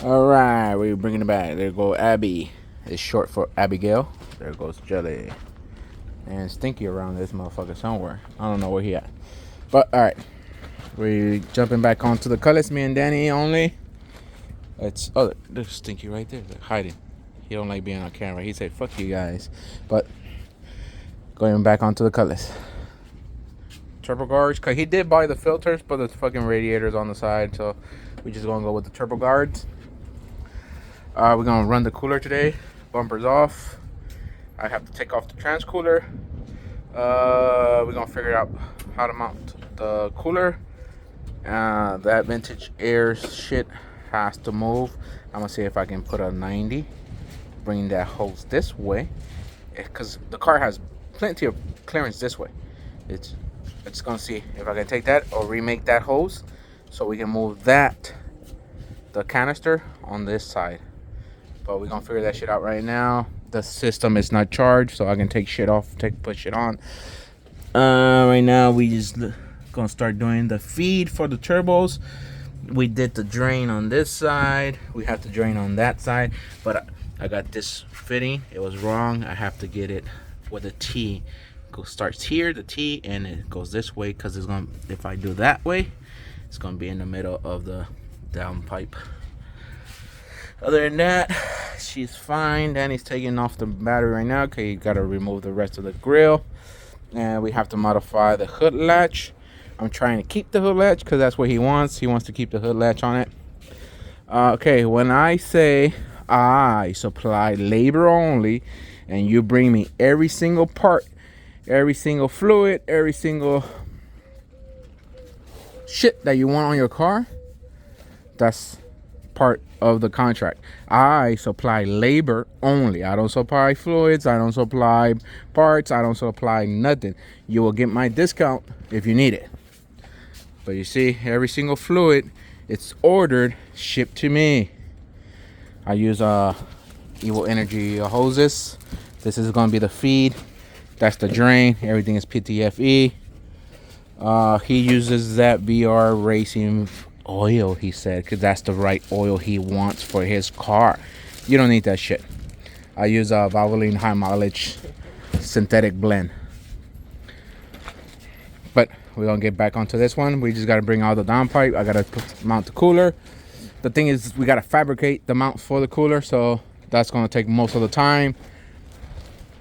All right, we're bringing it back. There go Abby. It's short for Abigail. There goes Jelly. And Stinky around this motherfucker somewhere. I don't know where he at. But all right, we jumping back onto the cutlass. Me and Danny only. It's there's Stinky right there, like hiding. He don't like being on camera. He said, "Fuck you guys." But going back onto the cutlass. Turbo guards, cause he did buy the filters, but the fucking radiators on the side, so we just gonna go with the turbo guards. We're gonna run the cooler today. Bumpers off. I have to take off the trans cooler. We're gonna figure out how to mount the cooler. That vintage air shit has to move. I'm gonna see if I can put a 90, bring that hose this way, because the car has plenty of clearance this way. It's gonna see if I can take that or remake that hose so we can move the canister on this side. But we're gonna figure that shit out right now. The system is not charged, so I can take shit off, put shit on. Right now we just gonna start doing the feed for the turbos. We did the drain on this side. We have to drain on that side, but I got this fitting. It was wrong. I have to get it with a T. Starts here, the T, and it goes this way, because it's gonna, if I do that way, it's gonna be in the middle of the down pipe. Other than that, she's fine. Danny's taking off the battery right now, okay. You gotta remove the rest of the grill, and we have to modify the hood latch. I'm trying to keep the hood latch because that's what he wants. He wants to keep the hood latch on it. Okay, when I say I supply labor only, and you bring me every single part, every single fluid, every single shit that you want on your car, that's part of the contract. I supply labor only. I don't supply fluids. I don't supply parts. I don't supply nothing. You will get my discount if you need it. But you see, every single fluid, it's ordered, shipped to me. I use Evil Energy hoses. This is going to be the feed. That's the drain. Everything is PTFE. He uses that VR Racing oil, he said, because that's the right oil he wants for his car. You don't need that shit. I use a Valvoline high mileage synthetic blend. But we're gonna get back onto this one. We just gotta bring out the downpipe. I gotta mount the cooler. The thing is, we gotta fabricate the mount for the cooler, so that's gonna take most of the time.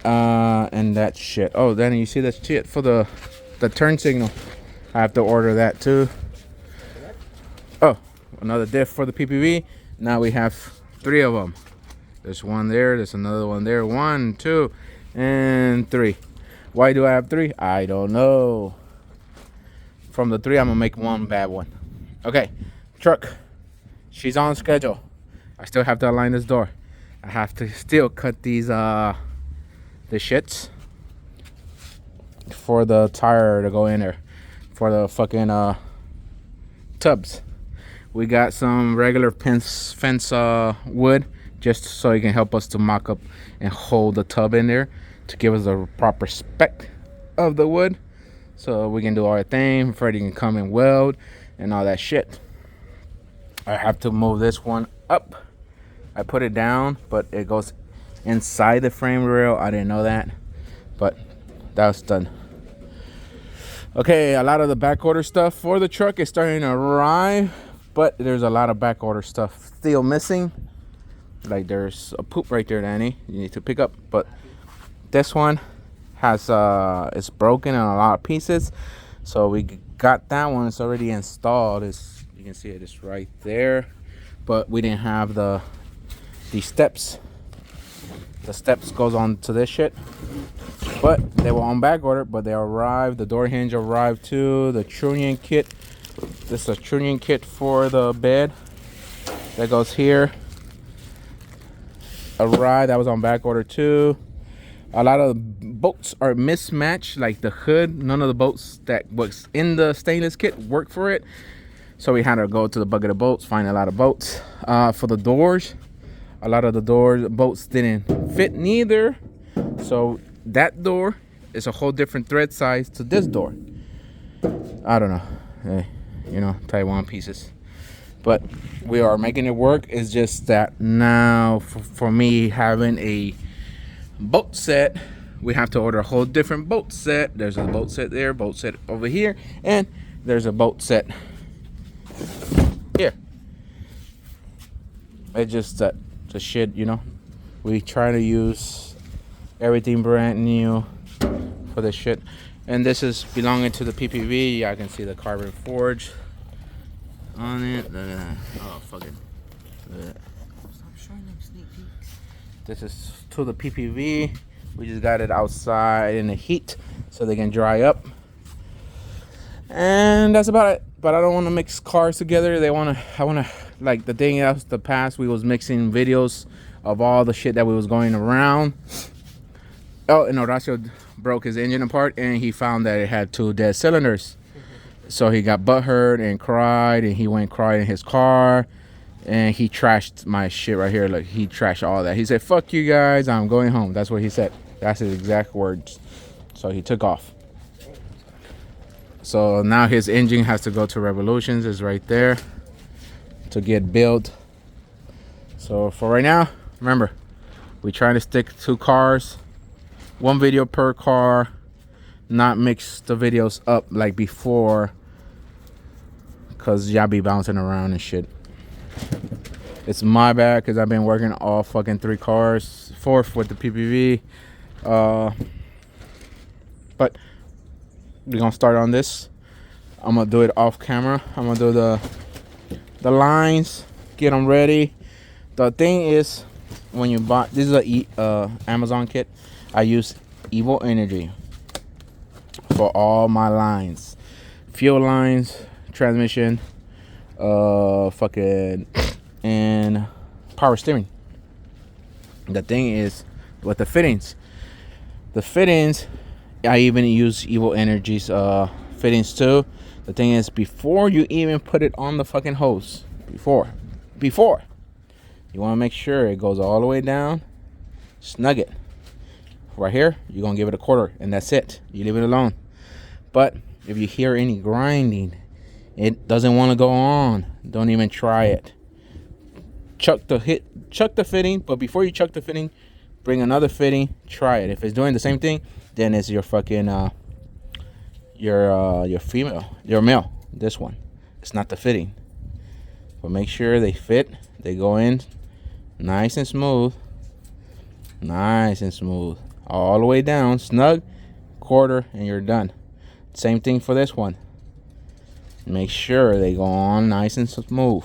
And that shit. Oh, then you see that shit for the turn signal. I have to order that too. Oh, another diff for the PPV. Now we have 3 of them. There's one there. There's another one there. 1, 2, and 3. Why do I have 3? I don't know. From the 3, I'm gonna make 1 bad one. Okay, truck. She's on schedule. I still have to align this door. I have to still cut these the shits for the tire to go in there, for the fucking tubs. We got some regular fence wood, just so it can help us to mock up and hold the tub in there to give us a proper spec of the wood, so we can do our thing. Freddie can come and weld and all that shit. I have to move this one up. I put it down, but it goes inside the frame rail. I didn't know that, but that's done. Okay, a lot of the back order stuff for the truck is starting to arrive, but there's a lot of back order stuff still missing. Like there's a poop right there, Danny, you need to pick up. But this one has it's broken in a lot of pieces, so we got that one. It's already installed. You can see it is right there, but we didn't have the steps. The steps goes on to this shit, but they were on back order, but they arrived. The door hinge arrived too. The trunnion kit, this is a trunnion kit for the bed that goes here, arrived. That was on back order too. A lot of bolts are mismatched, like the hood. None of the bolts that was in the stainless kit work for it, so we had to go to the bucket of bolts, find a lot of bolts. For the doors, a lot of the doors bolts didn't fit neither, so that door is a whole different thread size to this door. I don't know. Hey, you know, Taiwan pieces. but we are making it work. It's just that now for me having a bolt set, we have to order a whole different bolt set. There's a bolt set there, bolt set over here, and there's a bolt set here. It's just that the shit, you know. We try to use everything brand new for this shit. And this is belonging to the PPV. I can see the carbon forge on it. Look at that. Oh, fucking. Stop showing them sneak peeks. This is to the PPV. We just got it outside in the heat so they can dry up. And that's about it. But I don't want to mix cars together. I want to, like, the thing else, the past, we was mixing videos of all the shit that we was going around. Oh, and Horacio broke his engine apart, and he found that it had 2 dead cylinders. So he got butthurt and cried, and he went crying in his car, and he trashed my shit right here. Like, he trashed all that. He said, "Fuck you guys, I'm going home." That's what he said. That's his exact words. So he took off. So now his engine has to go to Revolutions. It's right there to get built. So for right now, remember, we trying to stick 2 cars, 1 video per car, not mix the videos up like before, because y'all be bouncing around and shit. It's my bad, because I've been working all fucking 3 cars, 4th with the PPV. But we're gonna start on this. I'm gonna do it off camera. I'm gonna do the lines, get them ready. The thing is, when you buy, this is a Amazon kit. I use Evil Energy for all my lines, fuel lines, transmission, fucking, and power steering. The thing is, with the fittings, I even use Evil Energy's fittings too. The thing is, before you even put it on the fucking hose, before you want to make sure it goes all the way down, snug it. Right here, you're going to give it a quarter, and that's it. You leave it alone. But if you hear any grinding, it doesn't want to go on, don't even try it. Chuck the fitting, but before you chuck the fitting, bring another fitting, try it. If it's doing the same thing, then it's your fucking your male. This one, it's not the fitting. But make sure they fit, they go in nice and smooth, all the way down, snug, quarter, and you're done. Same thing for this one. Make sure they go on nice and smooth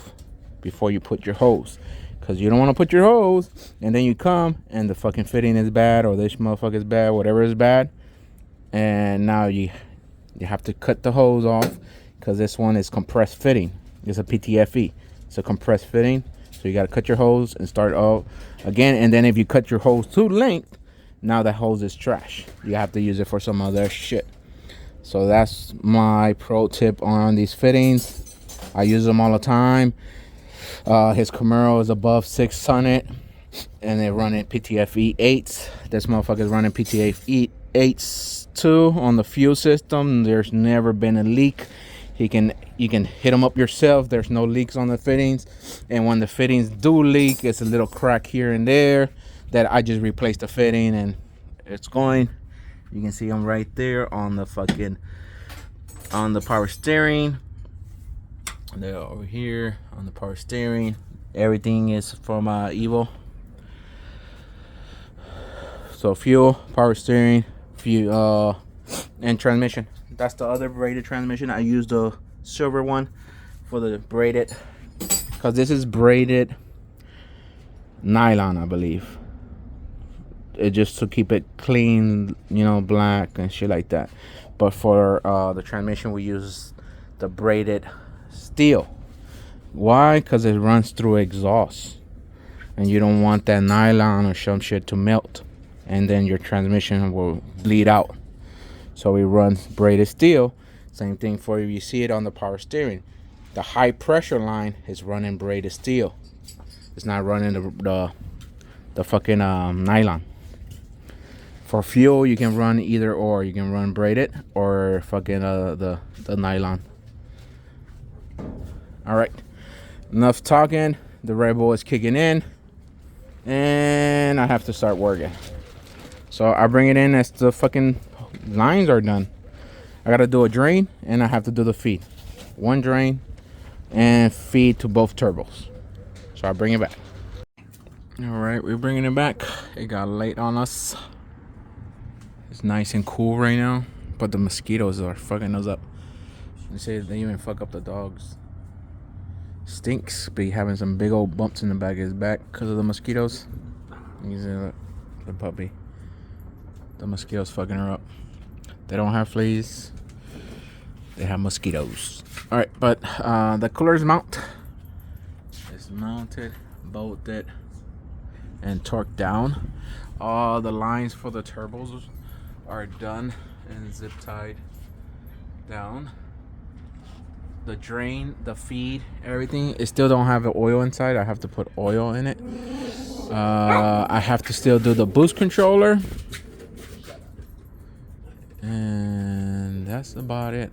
before you put your hose, because you don't want to put your hose and then you come and the fucking fitting is bad, or this motherfucker is bad, whatever is bad, and now you have to cut the hose off, because this one is compressed fitting. It's a PTFE. It's a compressed fitting, so you got to cut your hose and start all again. And then if you cut your hose to length, now that hose is trash. You have to use it for some other shit. So that's my pro tip on these fittings. I use them all the time. His Camaro is above 600, and they're running PTFE 8s. This motherfucker's running PTFE 8s too on the fuel system. There's never been a leak. You can hit them up yourself. There's no leaks on the fittings, and when the fittings do leak, it's a little crack here and there that I just replaced the fitting, and it's going. You can see them right there on the power steering. They're over here on the power steering. Everything is from Evo. So fuel, power steering, fuel, and transmission. That's the other braided transmission. I use the silver one for the braided, because this is braided nylon, I believe. It just to keep it clean, you know, black and shit like that. But for the transmission, we use the braided steel. Why? Because it runs through exhaust, and you don't want that nylon or some shit to melt, and then your transmission will bleed out. So we run braided steel. Same thing for you see it on the power steering. The high pressure line is running braided steel. It's not running the fucking nylon. For fuel, you can run either or. You can run braided or fucking the nylon. All right. Enough talking. The Red Bull is kicking in, and I have to start working. So I bring it in as the fucking lines are done. I gotta do a drain, and I have to do the feed. One drain and feed to both turbos. So I bring it back. All right, we're bringing it back. It got late on us. It's nice and cool right now, but the mosquitoes are fucking us up. They say they even fuck up the dogs. Stinks be having some big old bumps in the back of his back because of the mosquitoes. You see, look, the puppy. The mosquitoes fucking her up. They don't have fleas. They have mosquitoes. All right, but the cooler's mount is mounted, bolted, and torqued down. All the lines for the turbos are done and zip tied down. The drain, the feed, everything. It still don't have the oil inside. I have to put oil in it. I have to still do the boost controller. And that's about it.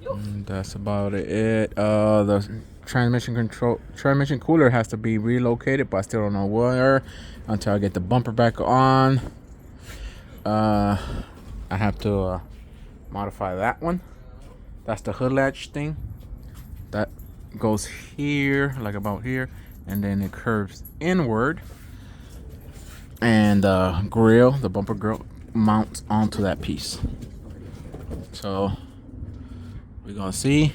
And that's about it. The transmission cooler has to be relocated, but I still don't know where until I get the bumper back on. I have to modify that one. That's the hood latch thing that goes here, like about here, and then it curves inward, and the grill, the bumper grill, mounts onto that piece. So we're gonna see,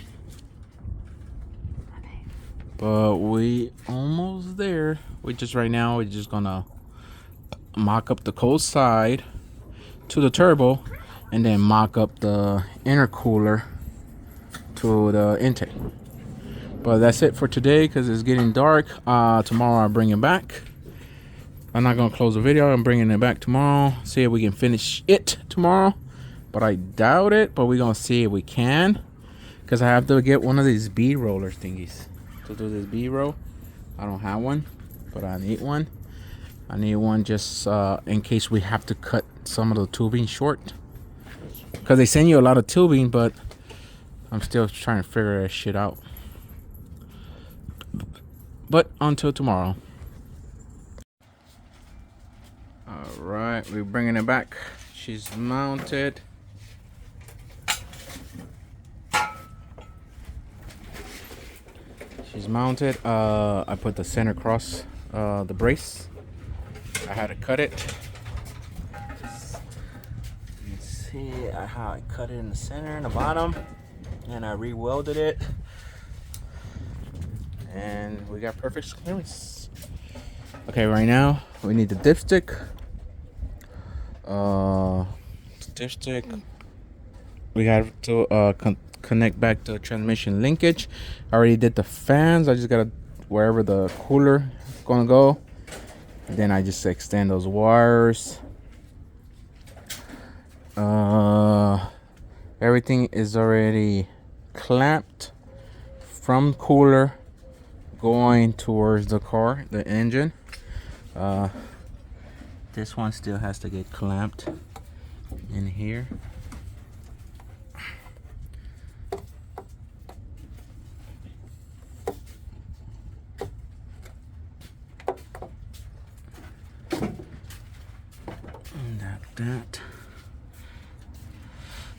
but we almost there. We're just gonna mock up the cold side to the turbo, and then mock up the intercooler to the intake. But that's it for today because it's getting dark. Tomorrow I'll bring it back. I'm not gonna close the video. I'm bringing it back tomorrow. See if we can finish it tomorrow, but I doubt it. But we're gonna see if we can, because I have to get one of these bead roller thingies to do this bead roll. I don't have one, but I need one. I need one just in case we have to cut some of the tubing short, because they send you a lot of tubing, but I'm still trying to figure that shit out. But until tomorrow. All right, we're bringing it back. She's mounted. She's mounted. I put the center cross, the brace. I had to cut it. You can see how I cut it in the center and the bottom, and I re-welded it, and we got perfect clearance. Okay, right now we need the dipstick. We have to connect back to transmission linkage. I already did the fans. I just gotta wherever the cooler is gonna go. Then I just extend those wires. Everything is already clamped from cooler going towards the car, the engine. This one still has to get clamped in here.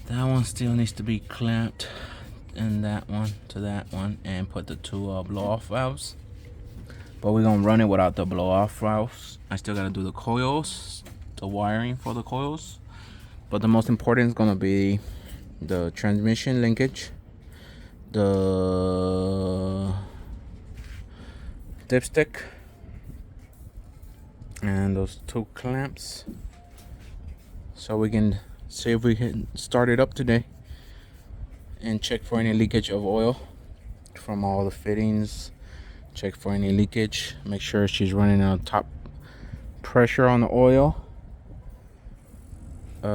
That one still needs to be clamped, and that one to that one, and put the two blow-off valves. But we're gonna run it without the blow-off valves. I still gotta do the coils, the wiring for the coils. But the most important is gonna be the transmission linkage, the dipstick, and those two clamps, so we can see if we can start it up today and check for any leakage of oil from all the fittings. Check for any leakage, make sure she's running on top pressure on the oil.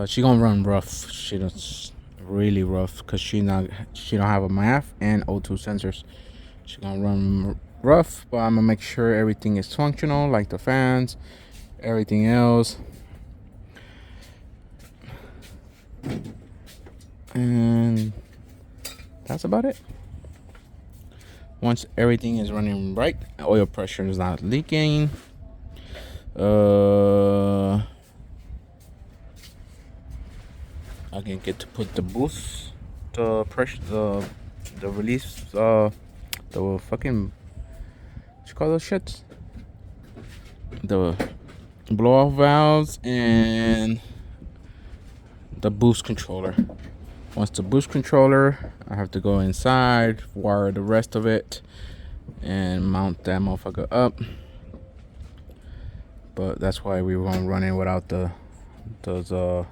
She gonna run rough. She does really rough because she don't have a MAF and O2 sensors. She gonna run rough, but I'm gonna make sure everything is functional, like the fans, everything else. And that's about it. Once everything is running right, oil pressure is not leaking, I can get to put the boost, the pressure, the release, the fucking, what you call those shits? The blow off valves and the boost controller. Once the boost controller, I have to go inside, wire the rest of it, and mount that motherfucker up. But that's why we won't run it without those blow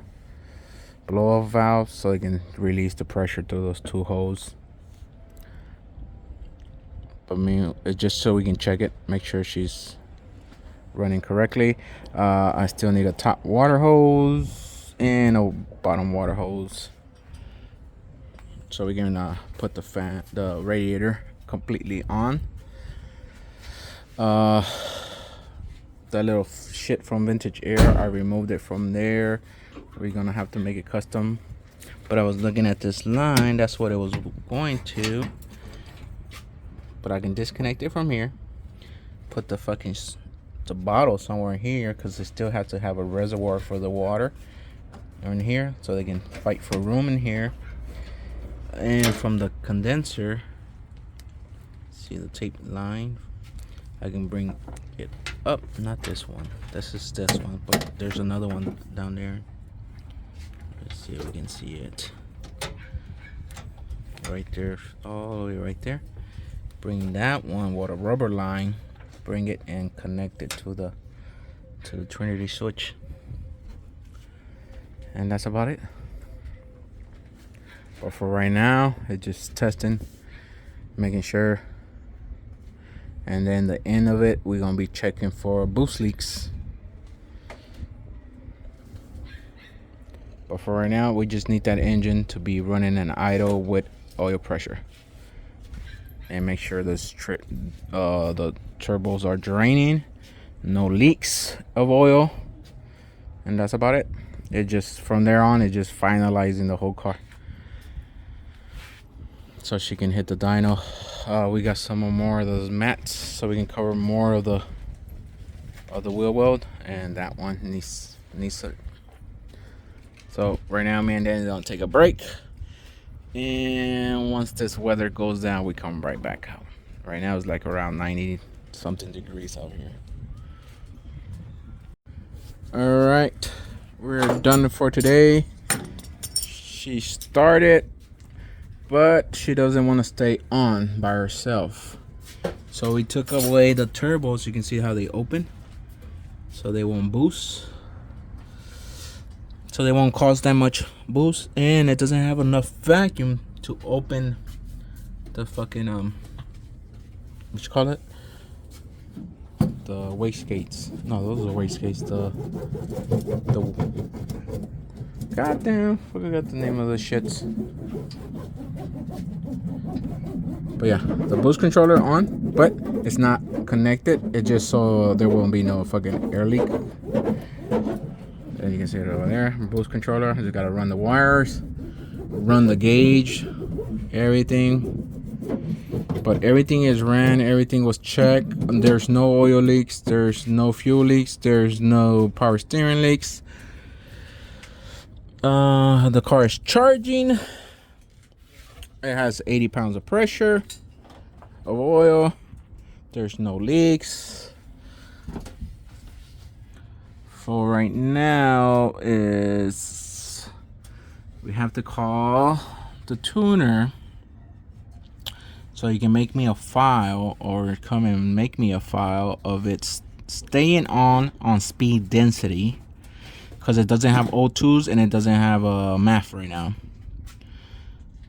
off valves, so it can release the pressure through those two holes. But it's just so we can check it, make sure she's running correctly. I still need a top water hose and a bottom water hose, so we can put the radiator completely on. That little shit from Vintage Air, I removed it from there. We're gonna have to make it custom, but I was looking at this line, that's what it was going to, but I can disconnect it from here, put the bottle somewhere here, because they still have to have a reservoir for the water in here, so they can fight for room in here. And from the condenser, see the tape line, I can bring it up. Not this one, this is this one, but there's another one down there. Let's see if we can see it. Right there, all the way right there. Bring that one with a rubber line, bring it and connect it to the Trinity switch. And that's about it. But for right now, it's just testing, making sure. And then the end of it, we're gonna be checking for boost leaks. But for right now, we just need that engine to be running an idle with oil pressure, and make sure the turbos are draining, no leaks of oil, and that's about it. It just, from there on, it's just finalizing the whole car, so she can hit the dyno. We got some more of those mats, so we can cover more of the wheel weld, and that one needs it. So right now, me and Danny gonna take a break, and once this weather goes down, we come right back out. Right now it's like around 90 something degrees out here. All right, we're done for today. She started, but she doesn't want to stay on by herself, so we took away the turbos. You can see how they open, so they won't boost, so they won't cause that much boost, and it doesn't have enough vacuum to open the fucking what you call it, the wastegates. No, those are wastegates. The goddamn, forgot the name of the shits. But yeah, the boost controller on, but it's not connected. It just so there won't be no fucking air leak. And you can see it over there. Boost controller. Just gotta run the wires, run the gauge, everything. But everything is ran. Everything was checked. There's no oil leaks. There's no fuel leaks. There's no power steering leaks. The car is charging. It has 80 pounds of pressure of oil. There's no leaks. For right now is we have to call the tuner so you can make me a file, or come and make me a file of it staying on speed density, because it doesn't have O2s and it doesn't have a MAF right now.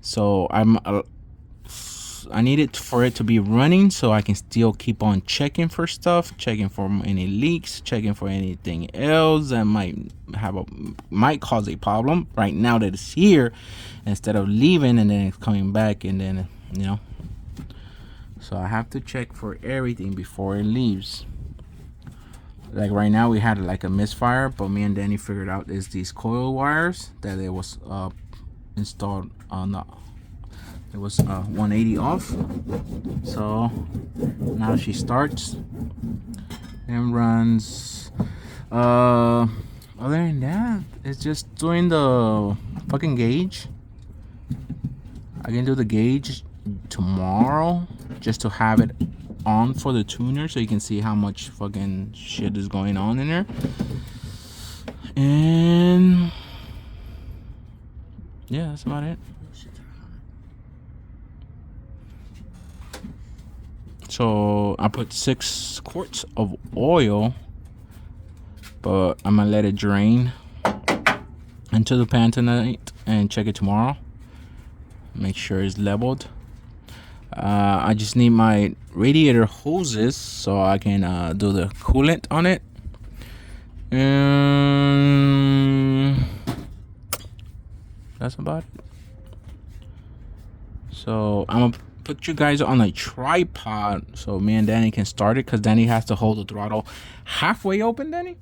So I need it for it to be running, so I can still keep on checking for stuff, checking for any leaks, checking for anything else that might cause a problem. Right now that it's here, instead of leaving and then it's coming back, and then so I have to check for everything before it leaves. Like right now we had like a misfire, but me and Danny figured out is these coil wires that it was installed on the, it was 180 off. So now she starts and runs. Other than that, it's just doing the fucking gauge. I can do the gauge tomorrow just to have it on for the tuner so you can see how much fucking shit is going on in there. And yeah, that's about it. So I put 6 quarts of oil, but I'm gonna let it drain into the pan tonight and check it tomorrow. Make sure it's leveled. I just need my radiator hoses so I can do the coolant on it. And that's about it. So I'm gonna put you guys on a tripod so me and Danny can start it, because Danny has to hold the throttle halfway open. Danny,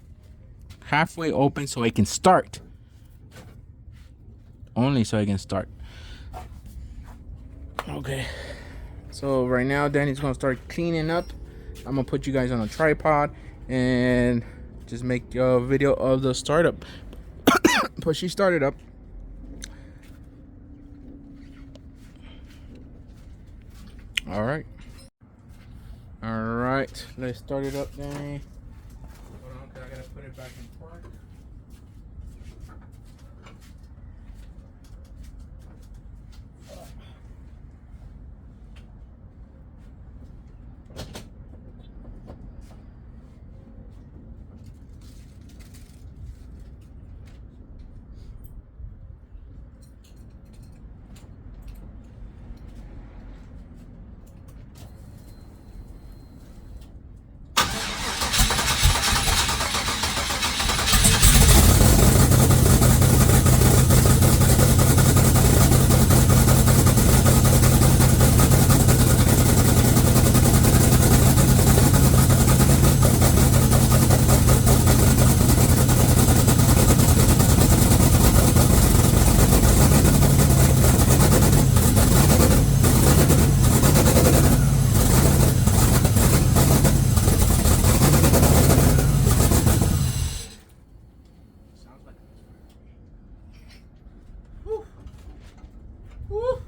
halfway open so it can start. Only so it can start. Okay. So right now Danny's gonna start cleaning up. I'm gonna put you guys on a tripod and just make a video of the startup. But she started up. All right, let's start it up, Danny. Hold on, 'cause I gotta put it back in park. Woo.